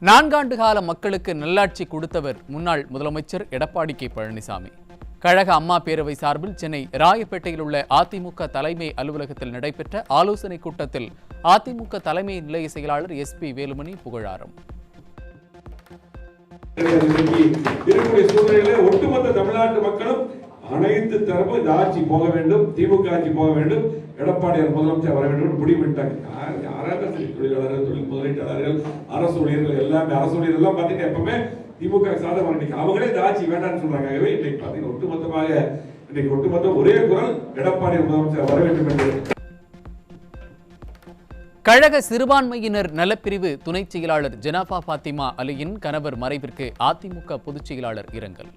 4 கால மக்களுக்கு நல்லாட்சி கொடுத்தவர் முன்னாள் முதலமைச்சர் எடப்பாடி கே பழனிசாமி. கழக அம்மா பேரவை சார்பில் சென்னை ராயப்பேட்டையில் உள்ள அதிமுக தலைமை அலுவலகத்தில் நடைபெற்ற ஆலோசனை கூட்டத்தில் அதிமுக தலைமை நிலைய செயலாளர் SP வேலுமணி புகழாரம். ஒட்டுமொத்த தமிழ்நாட்டு மக்களும் அனைத்து தரப்பும் இந்த ஆட்சி போக வேண்டும், திமுக ஆட்சி போக வேண்டும், எடப்பாடியார் முதலமைச்சர் வர வேண்டும் முடிவிட்டாங்க. யாராக சரி, தொழிலாளர்கள், தொழில் முதலீட்டாளர்கள், அரசு ஊழியர்கள் எல்லாமே, அரசு ஊழியர்கள் எல்லாம் பார்த்தீங்கன்னா எப்பவுமே திமுக சாதகம் இன்னைக்கு அவங்களே இந்த ஆட்சி வேண்டாம்னு சொல்றாங்க. இன்னைக்கு பார்த்தீங்கன்னா ஒட்டுமொத்த ஒரே குரல் எடப்பாடியார் முதலமைச்சர் வர வேண்டும் என்று. கழக சிறுபான்மையினர் நலப்பிரிவு துணை செயலாளர் ஜெனாபா பாத்திமா அலியின் கணவர் மறைவிற்கு அதிமுக பொதுச் செயலாளர் இரங்கல்.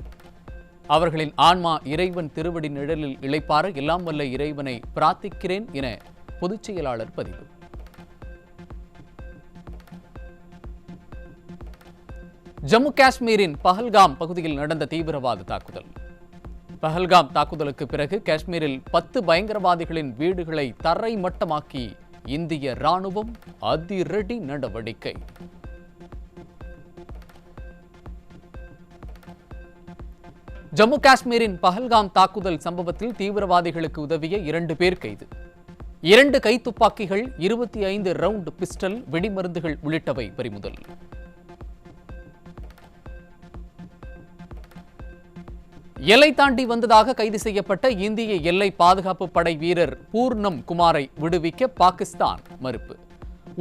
அவர்களின் ஆன்மா இறைவன் திருவடி நிழலில் இளைப்பாற எல்லாம் வல்ல இறைவனை பிரார்த்திக்கிறேன் என பொதுச் செயலாளர் பதிவு. ஜம்மு காஷ்மீரின் பஹல்காம் பகுதியில் நடந்த தீவிரவாத தாக்குதல். பஹல்காம் தாக்குதலுக்கு பிறகு காஷ்மீரில் 10 பயங்கரவாதிகளின் வீடுகளை தரை மட்டமாக்கி இந்திய ராணுவம் அதிரடி நடவடிக்கை. ஜம்மு காஷ்மீரின் பஹல்காம் தாக்குதல் சம்பவத்தில் தீவிரவாதிகளுக்கு உதவிய 2 பேர் கைது. 2 கைத்துப்பாக்கிகள், 25 ரவுண்ட் பிஸ்டல், வெடிமருந்துகள் உள்ளிட்டவை பறிமுதல். எல்லை தாண்டி வந்ததாக கைது செய்யப்பட்ட இந்திய எல்லை பாதுகாப்பு படை வீரர் பூர்ணம் குமாரை விடுவிக்க பாகிஸ்தான் மறுப்பு.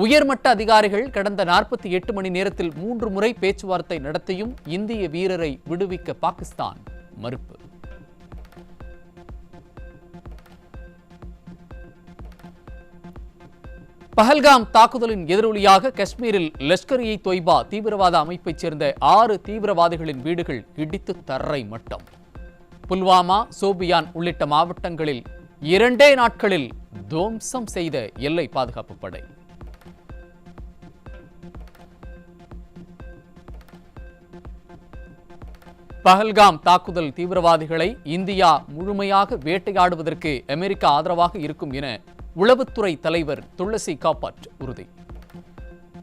உயர்மட்ட அதிகாரிகள் கடந்த 48 மணி நேரத்தில் 3 முறை பேச்சுவார்த்தை நடத்தியும் இந்திய வீரரை விடுவிக்க பாகிஸ்தான் மறுப்பு. பஹல்காம் தாக்குதலின் எதிரொலியாக காஷ்மீரில் லஷ்கர்-இ-தொய்பா தீவிரவாத அமைப்பைச் சேர்ந்த 6 தீவிரவாதிகளின் வீடுகள் இடித்து தரை மட்டம். புல்வாமா, சோபியான் உள்ளிட்ட மாவட்டங்களில் 2 நாட்களில் துவம்சம் செய்த எல்லை பாதுகாப்பு படை. பஹல்காம் தாக்குதல் தீவிரவாதிகளை இந்தியா முழுமையாக வேட்டையாடுவதற்கு அமெரிக்கா ஆதரவாக இருக்கும் என உளவுத்துறை தலைவர் துளசி காப்பாட் உறுதி.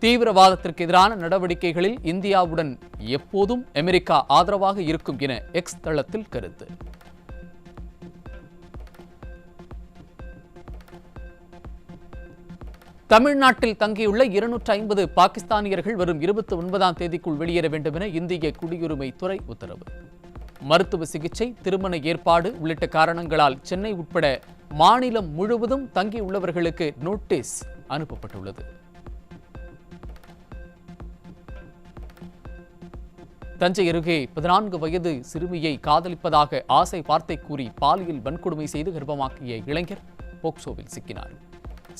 தீவிரவாதத்திற்கு எதிரான நடவடிக்கைகளில் இந்தியாவுடன் எப்போதும் அமெரிக்கா ஆதரவாக இருக்கும் என எக்ஸ் தளத்தில் கருத்து. தமிழ்நாட்டில் தங்கியுள்ள 250 பாகிஸ்தானியர்கள் வரும் 29ஆம் தேதிக்குள் வெளியேற வேண்டும் என இந்திய குடியுரிமை துறை உத்தரவு. மருத்துவ சிகிச்சை, திருமண ஏற்பாடு உள்ளிட்ட காரணங்களால் சென்னை உட்பட மாநிலம் முழுவதும் தங்கியுள்ளவர்களுக்கு நோட்டீஸ் அனுப்பப்பட்டுள்ளது. தஞ்சை அருகே 14 வயது சிறுமியை காதலிப்பதாக ஆசை வார்த்தை கூறி பாலியல் வன்கொடுமை செய்து கர்ப்பமாக்கிய இளைஞர் போக்சோவில் சிக்கினார்.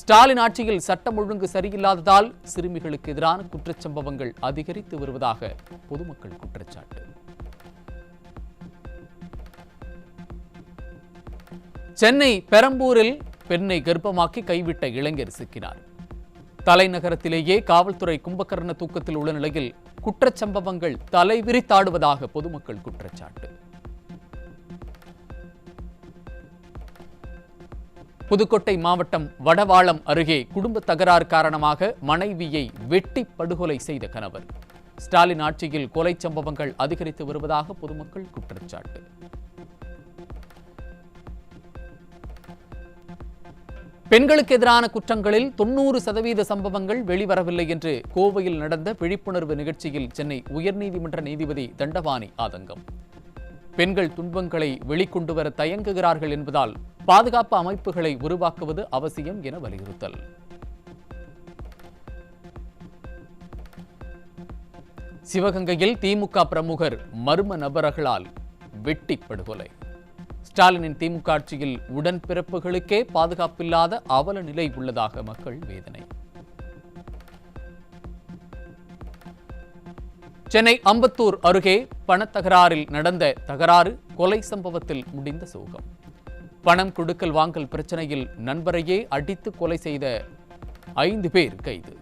ஸ்டாலின் ஆட்சியில் சட்டம் ஒழுங்கு சரியில்லாததால் சிறுமிகளுக்கு எதிரான குற்றச்சம்பவங்கள் அதிகரித்து வருவதாக பொதுமக்கள் குற்றச்சாட்டு. சென்னை பெரம்பூரில் பெண்ணை கர்ப்பமாக்கி கைவிட்ட இளைஞர் சிக்கினார். தலைநகரத்திலேயே காவல்துறை கும்பகர்ண தூக்கத்தில் உள்ள நிலையில் குற்றச்சம்பவங்கள் தலைவிரித்தாடுவதாக பொதுமக்கள் குற்றச்சாட்டு. புதுக்கோட்டை மாவட்டம் வடவாளம் அருகே குடும்ப தகராறு காரணமாக மனைவியை வெட்டி படுகொலை செய்த கணவர். ஸ்டாலின் ஆட்சியில் கொலை சம்பவங்கள் அதிகரித்து வருவதாக பொதுமக்கள் குற்றச்சாட்டு. பெண்களுக்கு எதிரான குற்றங்களில் 90% சம்பவங்கள் வெளிவரவில்லை என்று கோவையில் நடந்த விழிப்புணர்வு நிகழ்ச்சியில் சென்னை உயர்நீதிமன்ற நீதிபதி தண்டபாணி ஆதங்கம். பெண்கள் துன்பங்களை வெளிக்கொண்டு வர தயங்குகிறார்கள் என்பதால் பாதுகாப்பு அமைப்புகளை உருவாக்குவது அவசியம் என வலியுறுத்தல். சிவகங்கையில் திமுக பிரமுகர் மர்ம நபர்களால் வெட்டி படுகொலை. ஸ்டாலினின் திமுக ஆட்சியில் உடன்பிறப்புகளுக்கே பாதுகாப்பில்லாத அவல நிலை உள்ளதாக மக்கள் வேதனை. சென்னை அம்பத்தூர் அருகே பணத்தகராறில் நடந்த தகராறு கொலை சம்பவத்தில் முடிந்த சோகம். பணம் கொடுக்கல் வாங்கல் பிரச்சனையில் நண்பரையே அடித்து கொலை செய்த 5 பேர் கைது.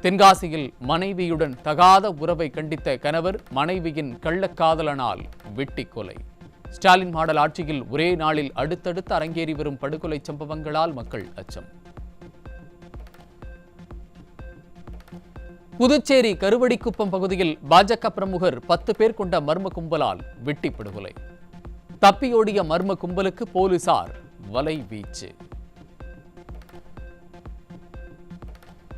தென்காசியில் மனைவியுடன் தகாத உறவை கண்டித்த கணவர் மனைவியின் கள்ளக்காதலனால் வெட்டி கொலை. ஸ்டாலின் மாடல் ஆட்சியில் ஒரே நாளில் அடுத்தடுத்து அரங்கேறி வரும் படுகொலை சம்பவங்களால் மக்கள் அச்சம். புதுச்சேரி கருவடிக்குப்பம் பகுதியில் பாஜக பிரமுகர் 10 பேர் கொண்ட மர்ம கும்பலால் வெட்டி படுகொலை. தப்பியோடிய மர்ம கும்பலுக்கு போலீசார் வலை வீச்சு.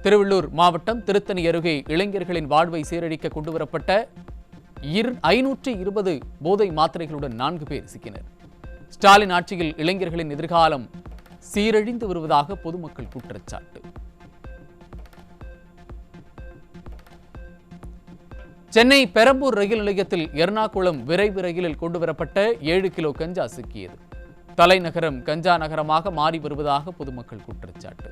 திருவள்ளூர் மாவட்டம் திருத்தணி அருகே இளைஞர்களின் வாழ்வை சீரழிக்க கொண்டுவரப்பட்ட 520 போதை மாத்திரைகளுடன் 4 பேர் சிக்கினர். ஸ்டாலின் ஆட்சியில் இளைஞர்களின் எதிர்காலம் சீரழிந்து வருவதாக பொதுமக்கள் குற்றச்சாட்டு. சென்னை பெரம்பூர் ரயில் நிலையத்தில் எர்ணாகுளம் விரைவு ரயிலில் கொண்டுவரப்பட்ட 7 கிலோ கஞ்சா சிக்கியது. தலைநகரம் கஞ்சா நகரமாக மாறி வருவதாக பொதுமக்கள் குற்றச்சாட்டு.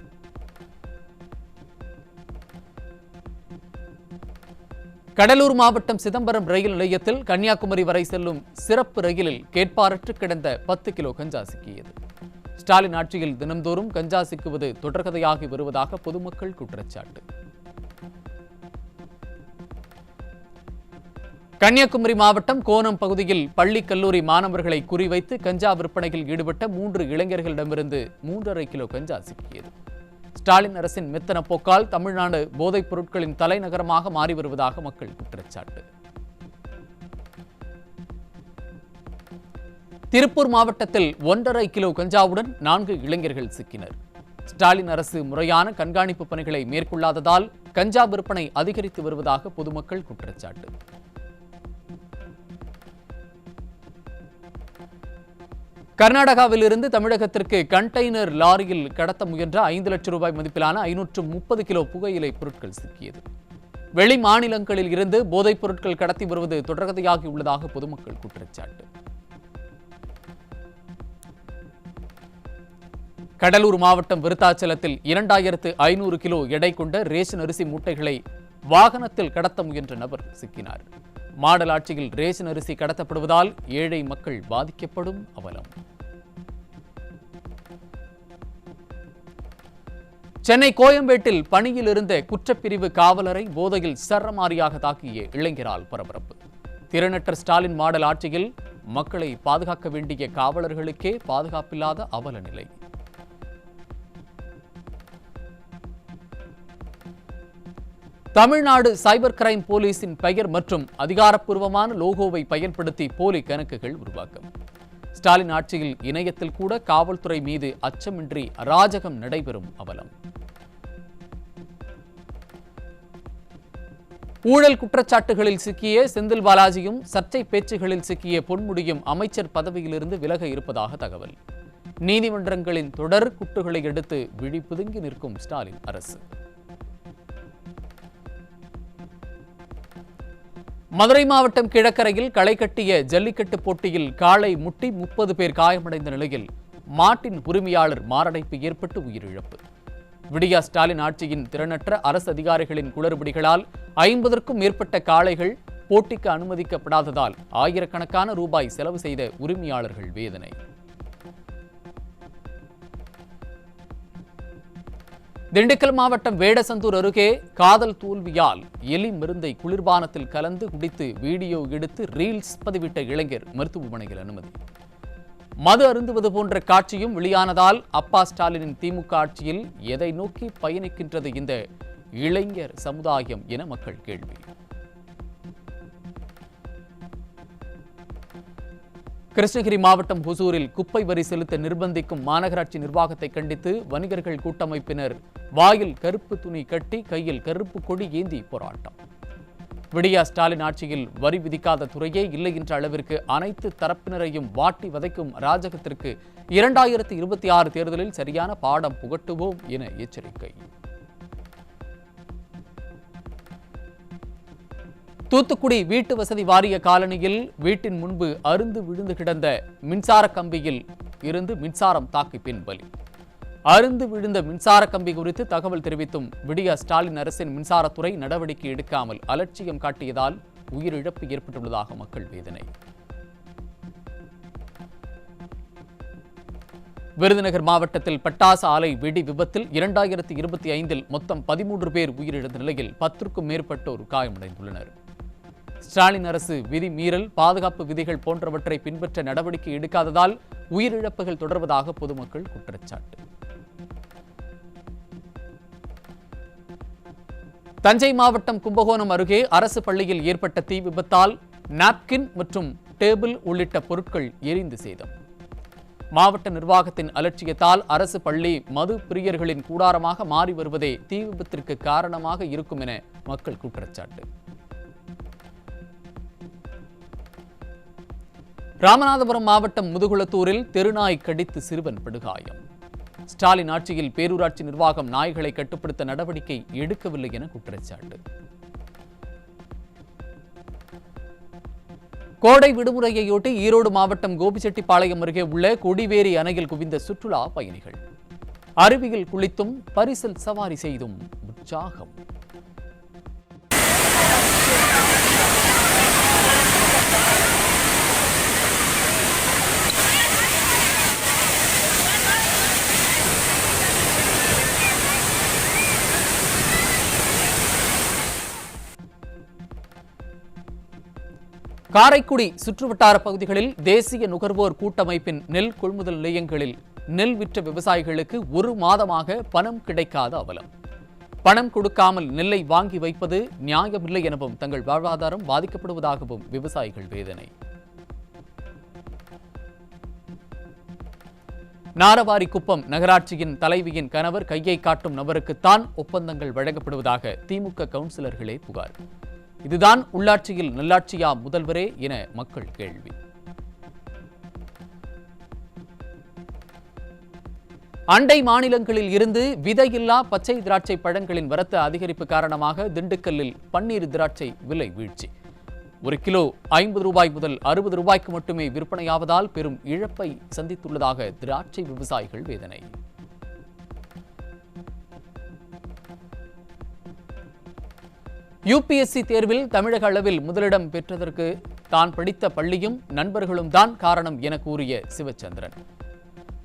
கடலூர் மாவட்டம் சிதம்பரம் ரயில் நிலையத்தில் கன்னியாகுமரி வரை செல்லும் சிறப்பு ரயிலில் கேட்பாரற்று கிடந்த 10 கிலோ கஞ்சா சிக்கியது. ஸ்டாலின் ஆட்சியில் தினந்தோறும் கஞ்சா சிக்குவது தொடர்கதையாகி வருவதாக பொதுமக்கள் குற்றச்சாட்டு. கன்னியாகுமரி மாவட்டம் கோனம் பகுதியில் பள்ளி கல்லூரி மாணவர்களை குறிவைத்து கஞ்சா விற்பனையில் ஈடுபட்ட 3 இளைஞர்களிடமிருந்து 3.5 கிலோ கஞ்சா சிக்கியது. ஸ்டாலின் அரசின் மெத்தன போக்கால் தமிழ்நாடு போதைப் பொருட்களின் தலைநகரமாக மாறி வருவதாக மக்கள் குற்றச்சாட்டு. திருப்பூர் மாவட்டத்தில் 1.5 கிலோ கஞ்சாவுடன் 4 இளைஞர்கள் சிக்கினர். ஸ்டாலின் அரசு முறையான கண்காணிப்பு பணிகளை மேற்கொள்ளாததால் கஞ்சா விற்பனை அதிகரித்து வருவதாக பொதுமக்கள் குற்றச்சாட்டு. கர்நாடகாவில் இருந்து தமிழகத்திற்கு கண்டெய்னர் லாரியில் கடத்த முயன்ற 5 லட்சம் ரூபாய் மதிப்பிலான 530 கிலோ புகையிலை பொருட்கள் சிக்கியது. வெளி மாநிலங்களில் இருந்து போதைப் பொருட்கள் கடத்தி வருவது தொடர்கதையாகி உள்ளதாக பொதுமக்கள் குற்றச்சாட்டு. கடலூர் மாவட்டம் விருத்தாச்சலத்தில் 2500 கிலோ எடை கொண்ட ரேஷன் அரிசி மூட்டைகளை வாகனத்தில் கடத்த முயன்ற நபர் சிக்கினார். மாடல் ஆட்சியில் ரேஷன் அரிசி கடத்தப்படுவதால் ஏழை மக்கள் பாதிக்கப்படும் அவலம். சென்னை கோயம்பேட்டில் பணியில் இருந்த குற்றப்பிரிவு காவலரை போதையில் சரமாரியாக தாக்கிய இளைஞரால் பரபரப்பு. திறனற்ற ஸ்டாலின் மாடல் ஆட்சியில் மக்களை பாதுகாக்க வேண்டிய காவலர்களுக்கே பாதுகாப்பில்லாத அவல நிலை. தமிழ்நாடு சைபர் கிரைம் போலீசின் பெயர் மற்றும் அதிகாரப்பூர்வமான லோகோவை பயன்படுத்தி போலி கணக்குகள் உருவாக்கம். ஸ்டாலின் ஆட்சியில் இணையத்தில் கூட காவல்துறை மீது அச்சமின்றி அராஜகம் நடைபெறும் அவலம். ஊழல் குற்றச்சாட்டுகளில் சிக்கிய செந்தில் பாலாஜியும் சர்ச்சை பேச்சுகளில் சிக்கிய பொன்முடியும் அமைச்சர் பதவியிலிருந்து விலக இருப்பதாக தகவல். நீதிமன்றங்களின் தொடர் குட்டுகளை எடுத்து விழி புதுங்கி நிற்கும் ஸ்டாலின் அரசு. மதுரை மாவட்டம் கிழக்கரையில் களை கட்டிய ஜல்லிக்கட்டு போட்டியில் காளை முட்டி 30 பேர் காயமடைந்த நிலையில் மாட்டின் உரிமையாளர் மாரடைப்பு ஏற்பட்டு உயிரிழப்பு. விடியா ஸ்டாலின் ஆட்சியின் திறனற்ற அரசு அதிகாரிகளின் குளறுபடிகளால் 50க்கும் மேற்பட்ட காளைகள் போட்டிக்கு அனுமதிக்கப்படாததால் ஆயிரக்கணக்கான ரூபாய் செலவு செய்த உரிமையாளர்கள் வேதனை. திண்டுக்கல் மாவட்டம் வேடசந்தூர் அருகே காதல் தோல்வியால் எலி மருந்தை குளிர்பானத்தில் கலந்து குடித்து வீடியோ எடுத்து ரீல்ஸ் பதிவிட்ட இளைஞர் மருத்துவமனையில் அனுமதி. மது அருந்துவது போன்ற காட்சியும் வெளியானதால் அப்பா ஸ்டாலினின் திமுக ஆட்சியில் எதை நோக்கி பயணிக்கின்றது இந்த இளைஞர் சமுதாயம் என மக்கள் கேள்வி. கிருஷ்ணகிரி மாவட்டம் ஹொசூரில் குப்பை வரி செலுத்த நிர்பந்திக்கும் மாநகராட்சி நிர்வாகத்தை கண்டித்து வணிகர்கள் கூட்டமைப்பினர் வாயில் கருப்பு துணி கட்டி கையில் கருப்பு கொடி ஏந்தி போராட்டம். விடியா ஸ்டாலின் ஆட்சியில் வரி விதிக்காத துறையே இல்லை என்ற அளவிற்கு அனைத்து தரப்பினரையும் வாட்டி வதைக்கும் அராஜகத்திற்கு 2026 தேர்தலில் சரியான பாடம் புகட்டுவோம் என எச்சரிக்கை. தூத்துக்குடி வீட்டு வசதி வாரிய காலனியில் வீட்டின் முன்பு அருந்து விழுந்து கிடந்த மின்சார கம்பியில் இருந்து மின்சாரம் தாக்கி பெண் பலி. அருந்து விழுந்த மின்சார கம்பி குறித்து தகவல் தெரிவித்தும் விடியா ஸ்டாலின் அரசின் மின்சாரத்துறை நடவடிக்கை எடுக்காமல் அலட்சியம் காட்டியதால் உயிரிழப்பு ஏற்பட்டுள்ளதாக மக்கள் வேதனை. விருதுநகர் மாவட்டத்தில் பட்டாசு ஆலை வெடி விபத்தில் 2025 மொத்தம் 13 பேர் உயிரிழந்த நிலையில் 10க்கும் மேற்பட்டோர் காயமடைந்துள்ளனர். ஸ்டாலின் அரசு விதி மீறல், பாதுகாப்பு விதிகள் போன்றவற்றை பின்பற்ற நடவடிக்கை எடுக்காததால் உயிரிழப்புகள் தொடர்வதாக பொதுமக்கள் குற்றச்சாட்டு. தஞ்சை மாவட்டம் கும்பகோணம் அருகே அரசு பள்ளியில் ஏற்பட்ட தீ விபத்தால் நாப்கின் மற்றும் டேபிள் உள்ளிட்ட பொருட்கள் எரிந்து சேதம். மாவட்ட நிர்வாகத்தின் அலட்சியத்தால் அரசு பள்ளி மது பிரியர்களின் கூடாரமாக மாறி வருவதே தீ விபத்திற்கு காரணமாக இருக்கும் என மக்கள் குற்றச்சாட்டு. ராமநாதபுரம் மாவட்டம் முதுகுளத்தூரில் தெருநாய் கடித்து சிறுவன் படுகாயம். ஸ்டாலின் ஆட்சியில் பேரூராட்சி நிர்வாகம் நாய்களை கட்டுப்படுத்த நடவடிக்கை எடுக்கவில்லை என குற்றச்சாட்டு. கோடை விடுமுறையையொட்டி ஈரோடு மாவட்டம் கோபிச்செட்டிப்பாளையம் அருகே உள்ள கொடிவேரி அணையில் குவிந்த சுற்றுலா பயணிகள். அருவியில் குளித்தும் பரிசல் சவாரி செய்தும் உற்சாகம். காரைக்குடி சுற்றுவட்டார பகுதிகளில் தேசிய நுகர்வோர் கூட்டமைப்பின் நெல் கொள்முதல் நிலையங்களில் நெல் விற்ற விவசாயிகளுக்கு 1 மாதமாக பணம் கிடைக்காத அவலம். பணம் கொடுக்காமல் நெல்லை வாங்கி வைப்பது நியாயமில்லை எனவும் தங்கள் வாழ்வாதாரம் பாதிக்கப்படுவதாகவும் விவசாயிகள் வேதனை. நாரவாரிக்குப்பம் நகராட்சியின் தலைவியின் கணவர் கையை காட்டும் நபருக்குத்தான் ஒப்பந்தங்கள் வழங்கப்படுவதாக திமுக கவுன்சிலர்களே புகார். இதுதான் உள்ளாட்சியில் நல்லாட்சியா முதல்வரே என மக்கள் கேள்வி. அண்டை மாநிலங்களில் இருந்து விதையில்லா பச்சை திராட்சை பழங்களின் வரத்து அதிகரிப்பு காரணமாக திண்டுக்கல்லில் பன்னீர் திராட்சை விலை வீழ்ச்சி. 1 கிலோ 50 ரூபாய் முதல் 60 ரூபாய்க்கு மட்டுமே விற்பனையாவதால் பெரும் இழப்பை சந்தித்துள்ளதாக திராட்சை விவசாயிகள் வேதனை. யுபிஎஸ்சி தேர்வில் தமிழக அளவில் முதலிடம் பெற்றதற்கு தான் படித்த பள்ளியும் நண்பர்களும் தான் காரணம் என கூறிய சிவச்சந்திரன்.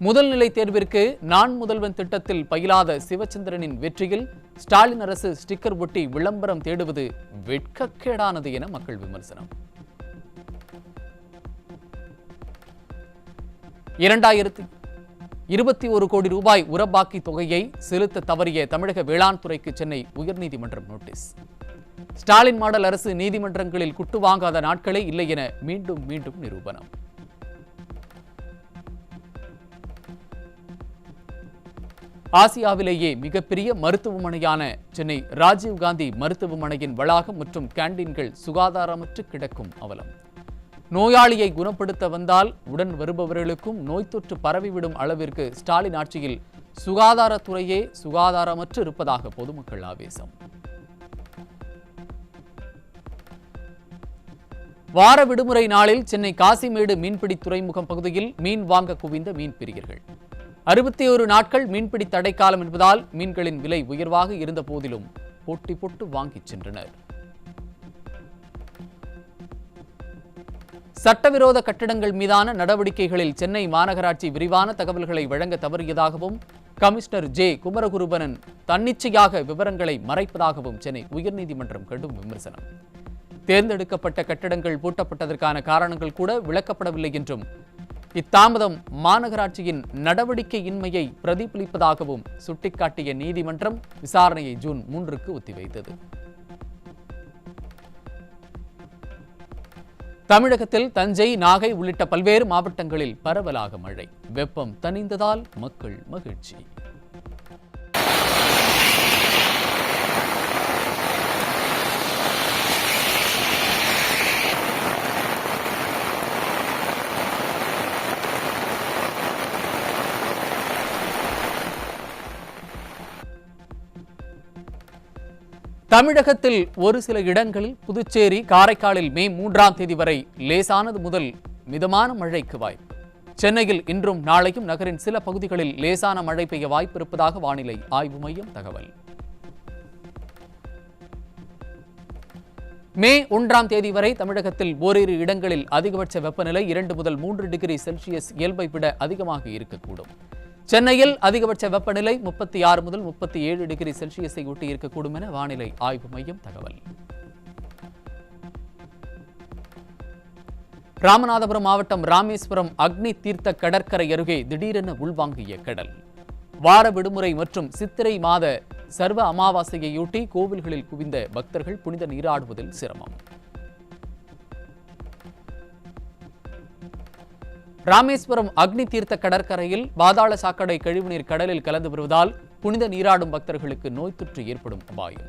முதல்நிலை தேர்விற்கு நான் முதல்வன் திட்டத்தில் பயிலாத சிவச்சந்திரனின் வெற்றியில் ஸ்டாலின் அரசு ஸ்டிக்கர் ஒட்டி விளம்பரம் தேடுவது வெட்கக்கேடானது என மக்கள் விமர்சனம். 2021 கோடி ரூபாய் உரபாக்கி தொகையை செலுத்த தவறிய தமிழக வேளாண் துறைக்கு சென்னை உயர்நீதிமன்றம் நோட்டீஸ். ஸ்டாலின் மாடல் அரசு நீதிமன்றங்களில் குட்டு வாங்காத நாட்களே இல்லை என மீண்டும் மீண்டும் நிரூபணம். ஆசியாவிலேயே மிகப்பெரிய மருத்துவமனையான சென்னை ராஜீவ்காந்தி மருத்துவமனையின் வளாகம் மற்றும் கேண்டீன்கள் சுகாதாரமற்று கிடக்கும் அவலம். நோயாளியை குணப்படுத்த வந்தால் உடன் வருபவர்களுக்கும் நோய் தொற்று பரவிவிடும் அளவிற்கு ஸ்டாலின் ஆட்சியில் சுகாதாரத்துறையே சுகாதாரமற்று இருப்பதாக பொதுமக்கள் ஆவேசம். வார விடுமுறை நாளில் சென்னை காசிமேடு மீன்பிடி துறைமுகம் பகுதியில் மீன் வாங்க குவிந்த மீன் பிரியர்கள். 61 நாட்கள் மீன்பிடி தடைக்காலம் என்பதால் மீன்களின் விலை உயர்வாக இருந்த போதிலும் போட்டி போட்டு வாங்கிச் சென்றனர். சட்டவிரோத கட்டடங்கள் மீதான நடவடிக்கைகளில் சென்னை மாநகராட்சி விரிவான தகவல்களை வழங்க தவறியதாகவும் கமிஷனர் ஜே குமரகுருபரன் தன்னிச்சையாக விவரங்களை மறைப்பதாகவும் சென்னை உயர்நீதிமன்றம் கடும் விமர்சனம். தேர்ந்தெடுக்கப்பட்ட கட்டடங்கள் பூட்டப்பட்டதற்கான காரணங்கள் கூட விளக்கப்படவில்லை என்றும் இத்தாமதம் மாநகராட்சியின் நடவடிக்கையின்மையை பிரதிபலிப்பதாகவும் சுட்டிக்காட்டிய நீதிமன்றம் விசாரணையை ஜூன் 3க்கு ஒத்திவைத்தது. தமிழகத்தில் தஞ்சை, நாகை உள்ளிட்ட பல்வேறு மாவட்டங்களில் பரவலாக மழை. வெப்பம் தணிந்ததால் மக்கள் மகிழ்ச்சி. தமிழகத்தில் ஒரு சில இடங்களில் புதுச்சேரி, காரைக்காலில் மே 3ஆம் தேதி வரை லேசானது முதல் மிதமான மழைக்கு வாய்ப்பு. சென்னையில் இன்றும் நாளையும் நகரின் சில பகுதிகளில் லேசான மழை பெய்ய வாய்ப்பு இருப்பதாக வானிலை ஆய்வு மையம் தகவல். மே 1ஆம் தேதி வரை தமிழகத்தில் ஓரிரு இடங்களில் அதிகபட்ச வெப்பநிலை 2 முதல் 3 டிகிரி செல்சியஸ் இயல்பை விட அதிகமாக இருக்கக்கூடும். சென்னையில் அதிகபட்ச வெப்பநிலை 36 முதல் 37 டிகிரி செல்சியஸை ஒட்டி இருக்கக்கூடும் என வானிலை ஆய்வு மையம் தகவல். ராமநாதபுரம் மாவட்டம் ராமேஸ்வரம் அக்னி தீர்த்த கடற்கரை அருகே திடீரென உள்வாங்கிய கடல். வார விடுமுறை மற்றும் சித்திரை மாத சர்வ அமாவாசையையொட்டி கோவில்களில் குவிந்த பக்தர்கள் புனித நீராடுவதில் சிரமம். ராமேஸ்வரம் அக்னி தீர்த்த கடற்கரையில் பாதாள சாக்கடை கழிவுநீர் கடலில் கலந்து வருவதால் புனித நீராடும் பக்தர்களுக்கு நோய் தொற்று ஏற்படும் அபாயம்.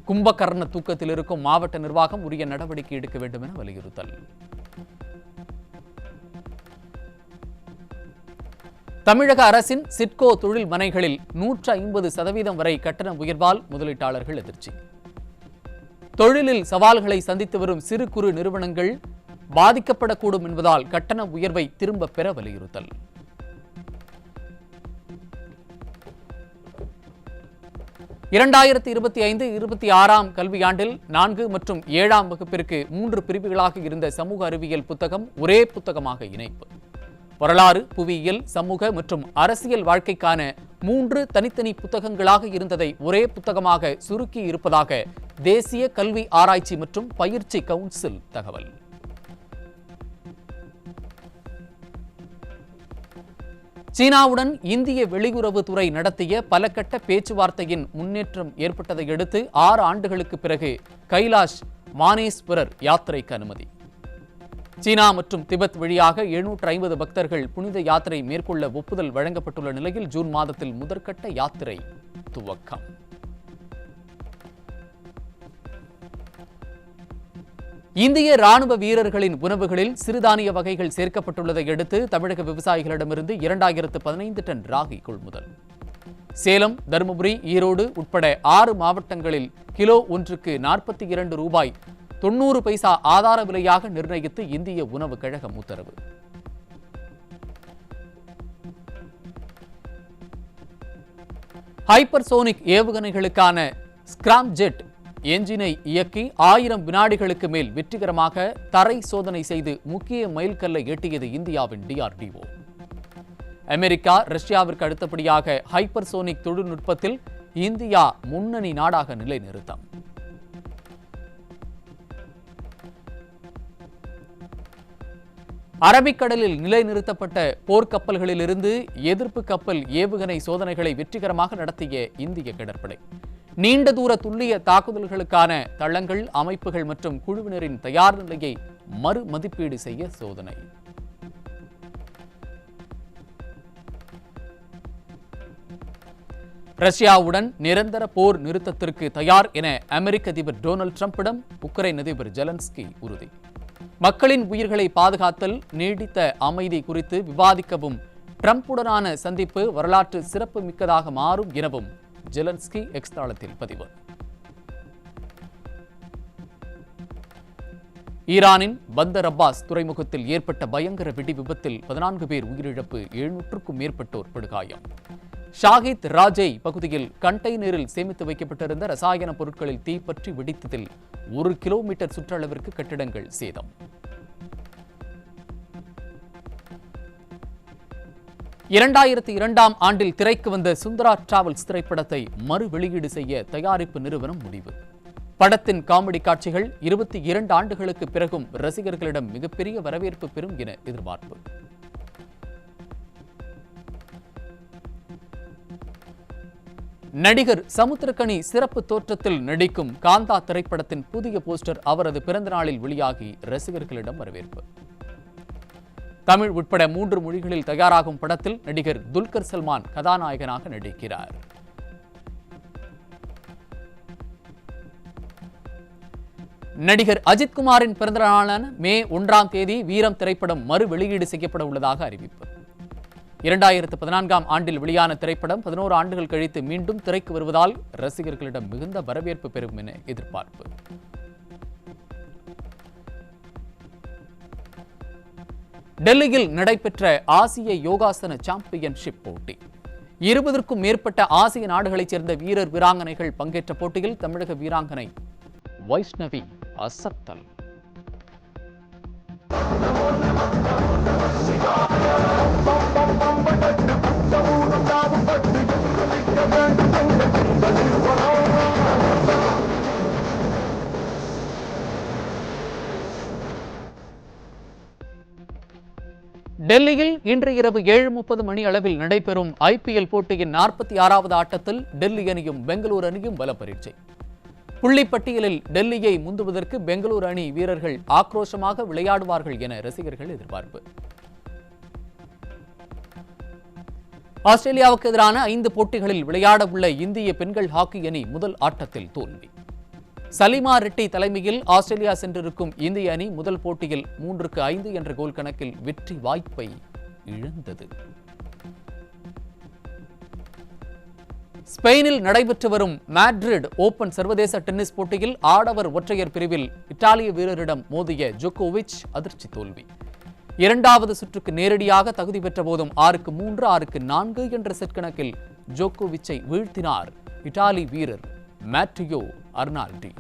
கும்பகர்ண தூக்கத்தில் இருக்கும் மாவட்ட நிர்வாகம் உரிய நடவடிக்கை எடுக்க வேண்டும் என வலியுறுத்தல். தமிழக அரசின் சிட்கோ தொழில் மனைகளில் 150% வரை கட்டண உயர்வால் முதலீட்டாளர்கள் அதிர்ச்சி. தொழிலில் சவால்களை சந்தித்து வரும் சிறு குறு நிறுவனங்கள் பாதிக்கப்படக்கூடும் என்பதால் கட்டண உயர்வை திரும்ப பெற வலியுறுத்தல். இரண்டாயிரத்தி 25-26 கல்வியாண்டில் 4 மற்றும் 7ஆம் வகுப்பிற்கு 3 பிரிவுகளாக இருந்த சமூக அறிவியல் புத்தகம் ஒரே புத்தகமாக இணைப்பு. வரலாறு, புவியியல், சமூக மற்றும் அரசியல் வாழ்க்கைக்கான 3 தனித்தனி புத்தகங்களாக இருந்ததை ஒரே புத்தகமாக சுருக்கி இருப்பதாக தேசிய கல்வி ஆராய்ச்சி மற்றும் பயிற்சி கவுன்சில் தகவல். சீனாவுடன் இந்திய வெளியுறவுத்துறை நடத்திய பல கட்ட பேச்சுவார்த்தையின் முன்னேற்றம் ஏற்பட்டதை அடுத்து 6 ஆண்டுகளுக்கு பிறகு கைலாஷ் மானேஸ்வரர் யாத்திரைக்கு அனுமதி. சீனா மற்றும் திபெத் வழியாக 750 பக்தர்கள் புனித யாத்திரை மேற்கொள்ள ஒப்புதல் வழங்கப்பட்டுள்ள நிலையில் ஜூன் மாதத்தில் முதற்கட்ட யாத்திரை துவக்கம். இந்திய ராணுவ வீரர்களின் உணவுகளில் சிறுதானிய வகைகள் சேர்க்கப்பட்டுள்ளதை அடுத்து தமிழக விவசாயிகளிடமிருந்து 2015 டன் ராகி கொள்முதல். சேலம், தருமபுரி, ஈரோடு உட்பட 6 மாவட்டங்களில் கிலோ ஒன்றுக்கு 42 ரூபாய் 90 பைசா ஆதார விலையாக நிர்ணயித்து இந்திய உணவு கழகம் உத்தரவு. ஹைப்பர்சோனிக் ஏவுகணைகளுக்கான ஸ்கிராம் ஜெட் என்ஜினை இயக்கி 1000 வினாடிகளுக்கு மேல் வெற்றிகரமாக தரை சோதனை செய்து முக்கிய மைல்கல்லை எட்டியது இந்தியாவின் DRDO. அமெரிக்கா, ரஷ்யாவிற்கு அடுத்தபடியாக ஹைப்பர்சோனிக் தொழில்நுட்பத்தில் இந்தியா முன்னணி நாடாக நிலைநிறுத்தம். அரபிக்கடலில் நிலைநிறுத்தப்பட்ட போர்க்கப்பல்களிலிருந்து எதிர்ப்பு கப்பல் ஏவுகணை சோதனைகளை வெற்றிகரமாக நடத்திய இந்திய கடற்படை. நீண்ட தூர துல்லிய தாக்குதல்களுக்கான தளங்கள், அமைப்புகள் மற்றும் குழுவினரின் தயார் நிலையை மறுமதிப்பீடு செய்ய சோதனை. ரஷ்யாவுடன் நிரந்தர போர் நிறுத்தத்திற்கு தயார் என அமெரிக்க அதிபர் டொனால்டு டிரம்பிடம் உக்ரைன் அதிபர் ஜெலன்ஸ்கி உறுதி. மக்களின் உயிர்களை பாதுகாத்தல், நீடித்த அமைதி குறித்து விவாதிக்கவும் டிரம்புடனான சந்திப்பு வரலாற்று சிறப்பு மிக்கதாக மாறும் எனவும் ஜெலன்ஸ்கி எக்ஸ் தளத்தில் பதிவு. ஈரானின் பந்தர் அப்பாஸ் துறைமுகத்தில் ஏற்பட்ட பயங்கர வெடி விபத்தில் 14 பேர் உயிரிழப்பு, 700க்கும் மேற்பட்டோர் படுகாயம். ஷாஹித் ராஜை பகுதியில் கண்டெய்னரில் சேமித்து வைக்கப்பட்டிருந்த ரசாயன பொருட்களில் தீப்பற்றி வெடித்ததில் 1 கிலோமீட்டர் சுற்றளவிற்கு கட்டிடங்கள் சேதம். 2002ஆம் ஆண்டில் திரைக்கு வந்த சுந்தரா டிராவல்ஸ் திரைப்படத்தை மறு வெளியீடு செய்ய தயாரிப்பு நிறுவனம் முடிவு. படத்தின் காமெடி காட்சிகள் 22 ஆண்டுகளுக்கு பிறகும் ரசிகர்களிடம் மிகப்பெரிய வரவேற்பு பெறும் என எதிர்பார்ப்பு. நடிகர் சமுத்திரக்கனி சிறப்பு தோற்றத்தில் நடிக்கும் காந்தா திரைப்படத்தின் புதிய போஸ்டர் அவரது பிறந்த நாளில் வெளியாகி ரசிகர்களிடம் வரவேற்பு. தமிழ் உட்பட 3 மொழிகளில் தயாராகும் படத்தில் நடிகர் துல்கர் சல்மான் கதாநாயகனாக நடிக்கிறார். நடிகர் அஜித்குமாரின் பிறந்த நாளான மே 1ஆம் தேதி வீரம் திரைப்படம் மறு வெளியீடு செய்யப்பட உள்ளதாக அறிவிப்பு. 2014ஆம் ஆண்டில் வெளியான திரைப்படம் 11 ஆண்டுகள் கழித்து மீண்டும் திரைக்கு வருவதால் ரசிகர்களிடம் மிகுந்த வரவேற்பு பெறும் என எதிர்பார்ப்பு. டெல்லியில் நடைபெற்ற ஆசிய யோகாசன சாம்பியன்ஷிப் போட்டி. 20க்கும் மேற்பட்ட ஆசிய நாடுகளைச் சேர்ந்த வீரர் வீராங்கனைகள் பங்கேற்ற போட்டியில் தமிழக வீராங்கனை வைஷ்ணவி அசத்தல். டெல்லியில் இன்று இரவு 7:30 மணி அளவில் நடைபெறும் IPL போட்டியின் 46வது ஆட்டத்தில் டெல்லி அணியும் பெங்களூரு அணியும் பல பரீட்சை. புள்ளிப்பட்டியலில் டெல்லியை முந்துவதற்கு பெங்களூரு அணி வீரர்கள் ஆக்ரோஷமாக விளையாடுவார்கள் என ரசிகர்கள் எதிர்பார்ப்பு. ஆஸ்திரேலியாவுக்கு எதிரான 5 போட்டிகளில் விளையாட உள்ள இந்திய பெண்கள் ஹாக்கி அணி முதல் ஆட்டத்தில் தோல்வி. சலிமா ரெட்டி தலைமையில் ஆஸ்திரேலியா சென்றிருக்கும் இந்திய அணி முதல் போட்டியில் 3-5 என்ற கோல் கணக்கில் வெற்றி வாய்ப்பை இழந்தது. ஸ்பெயினில் நடைபெற்று வரும் மேட்ரிட் ஓபன் சர்வதேச டென்னிஸ் போட்டியில் ஆடவர் ஒற்றையர் பிரிவில் இத்தாலிய வீரரிடம் மோதிய ஜோகோவிச் அதிர்ச்சி தோல்வி. 2வது சுற்றுக்கு நேரடியாக தகுதி பெற்ற போதும் 6-3, 6-4 என்ற செட் கணக்கில் ஜோகோவிச்சை வீழ்த்தினார் இத்தாலி வீரர் மேட்டியோ அர்னால்டி.